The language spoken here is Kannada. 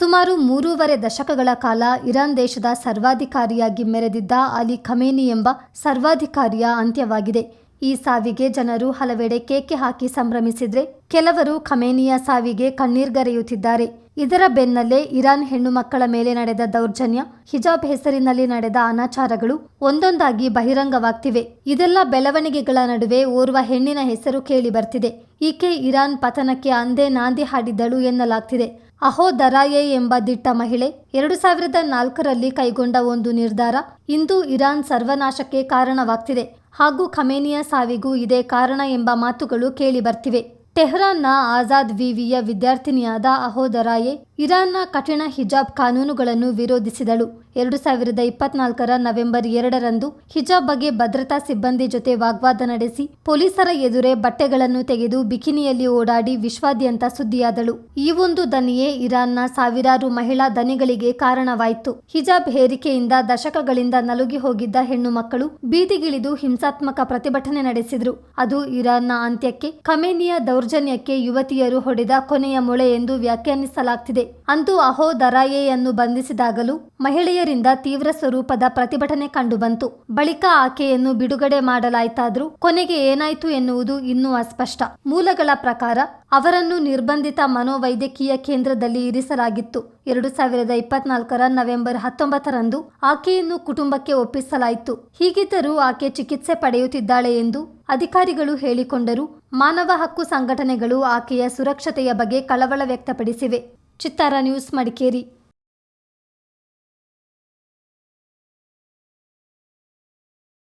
ಸುಮಾರು 3.5 ದಶಕಗಳ ಕಾಲ ಇರಾನ್ ದೇಶದ ಸರ್ವಾಧಿಕಾರಿಯಾಗಿ ಮೆರೆದಿದ್ದ ಅಲಿ ಖಮೇನಿ ಎಂಬ ಸರ್ವಾಧಿಕಾರಿಯ ಅಂತ್ಯವಾಗಿದೆ. ಈ ಸಾವಿಗೆ ಜನರು ಹಲವೆಡೆ ಕೇಕೆ ಹಾಕಿ ಸಂಭ್ರಮಿಸಿದ್ರೆ, ಕೆಲವರು ಖಮೇನಿಯ ಸಾವಿಗೆ ಕಣ್ಣೀರ್ಗರೆಯುತ್ತಿದ್ದಾರೆ. ಇದರ ಬೆನ್ನಲ್ಲೇ ಇರಾನ್ ಹೆಣ್ಣು ಮಕ್ಕಳ ಮೇಲೆ ನಡೆದ ದೌರ್ಜನ್ಯ, ಹಿಜಾಬ್ ಹೆಸರಿನಲ್ಲಿ ನಡೆದ ಅನಾಚಾರಗಳು ಒಂದೊಂದಾಗಿ ಬಹಿರಂಗವಾಗ್ತಿವೆ. ಇದೆಲ್ಲ ಬೆಳವಣಿಗೆಗಳ ನಡುವೆ ಓರ್ವ ಹೆಣ್ಣಿನ ಹೆಸರು ಕೇಳಿ ಬರ್ತಿದೆ. ಈಕೆ ಇರಾನ್ ಪತನಕ್ಕೆ ಅಂದೇ ನಾಂದಿ ಹಾಡಿದ್ದಳು ಎನ್ನಲಾಗ್ತಿದೆ. ಅಹೋ ದರಾಯೆ ಎಂಬ ದಿಟ್ಟ ಮಹಿಳೆ 2004ರಲ್ಲಿ ಕೈಗೊಂಡ ಒಂದು ನಿರ್ಧಾರ ಇಂದು ಇರಾನ್ ಸರ್ವನಾಶಕ್ಕೆ ಕಾರಣವಾಗ್ತಿದೆ ಹಾಗೂ ಖಮೇನಿಯ ಸಾವಿಗೂ ಇದೇ ಕಾರಣ ಎಂಬ ಮಾತುಗಳು ಕೇಳಿ ಬರ್ತಿವೆ. ಟೆಹರಾನ್ನ ಆಜಾದ್ ವಿವಿಯ ವಿದ್ಯಾರ್ಥಿನಿಯಾದ ಅಹೋ ದರಾಯೆ ಇರಾನ್ನ ಕಠಿಣ ಹಿಜಾಬ್ ಕಾನೂನುಗಳನ್ನು ವಿರೋಧಿಸಿದಳು. 2024ರ ನವೆಂಬರ್ 2ರಂದು ಹಿಜಾಬ್ ಬಗ್ಗೆ ಭದ್ರತಾ ಸಿಬ್ಬಂದಿ ಜೊತೆ ವಾಗ್ವಾದ ನಡೆಸಿ ಪೊಲೀಸರ ಎದುರೇ ಬಟ್ಟೆಗಳನ್ನು ತೆಗೆದು ಬಿಕಿನಿಯಲ್ಲಿ ಓಡಾಡಿ ವಿಶ್ವಾದ್ಯಂತ ಸುದ್ದಿಯಾದಳು. ಈ ಒಂದು ದನಿಯೇ ಇರಾನ್ನ ಸಾವಿರಾರು ಮಹಿಳಾ ದನಿಗಳಿಗೆ ಕಾರಣವಾಯಿತು. ಹಿಜಾಬ್ ಹೇರಿಕೆಯಿಂದ ದಶಕಗಳಿಂದ ನಲುಗಿ ಹೋಗಿದ್ದ ಹೆಣ್ಣು ಮಕ್ಕಳು ಬೀದಿಗಿಳಿದು ಹಿಂಸಾತ್ಮಕ ಪ್ರತಿಭಟನೆ ನಡೆಸಿದ್ರು. ಅದು ಇರಾನ್ನ ಅಂತ್ಯಕ್ಕೆ, ಖಮೇನಿಯ ದೌರ್ಜನ್ಯಕ್ಕೆ ಯುವತಿಯರು ಹೊಡೆದ ಕೊನೆಯ ಮೊಳೆ ಎಂದು ವ್ಯಾಖ್ಯಾನಿಸಲಾಗ್ತಿದೆ. ಅಂದು ಅಹೋ ದರಾಯೆಯನ್ನು ಬಂಧಿಸಿದಾಗಲೂ ಮಹಿಳೆಯರಿಂದ ತೀವ್ರ ಸ್ವರೂಪದ ಪ್ರತಿಭಟನೆ ಕಂಡುಬಂತು. ಬಳಿಕ ಆಕೆಯನ್ನು ಬಿಡುಗಡೆ ಮಾಡಲಾಯಿತಾದ್ರೂ ಕೊನೆಗೆ ಏನಾಯ್ತು ಎನ್ನುವುದು ಇನ್ನೂ ಅಸ್ಪಷ್ಟ. ಮೂಲಗಳ ಪ್ರಕಾರ ಅವರನ್ನು ನಿರ್ಬಂಧಿತ ಮನೋವೈದ್ಯಕೀಯ ಕೇಂದ್ರದಲ್ಲಿ ಇರಿಸಲಾಗಿತ್ತು. 2024ರ ನವೆಂಬರ್ 19ರಂದು ಆಕೆಯನ್ನು ಕುಟುಂಬಕ್ಕೆ ಒಪ್ಪಿಸಲಾಯಿತು. ಹೀಗಿದ್ದರೂ ಆಕೆ ಚಿಕಿತ್ಸೆ ಪಡೆಯುತ್ತಿದ್ದಾಳೆ ಎಂದು ಅಧಿಕಾರಿಗಳು ಹೇಳಿಕೊಂಡರು. ಮಾನವ ಹಕ್ಕು ಸಂಘಟನೆಗಳು ಆಕೆಯ ಸುರಕ್ಷತೆಯ ಬಗ್ಗೆ ಕಳವಳ ವ್ಯಕ್ತಪಡಿಸಿವೆ. ಚಿತ್ತಾರ ನ್ಯೂಸ್, ಮಡಿಕೇರಿ.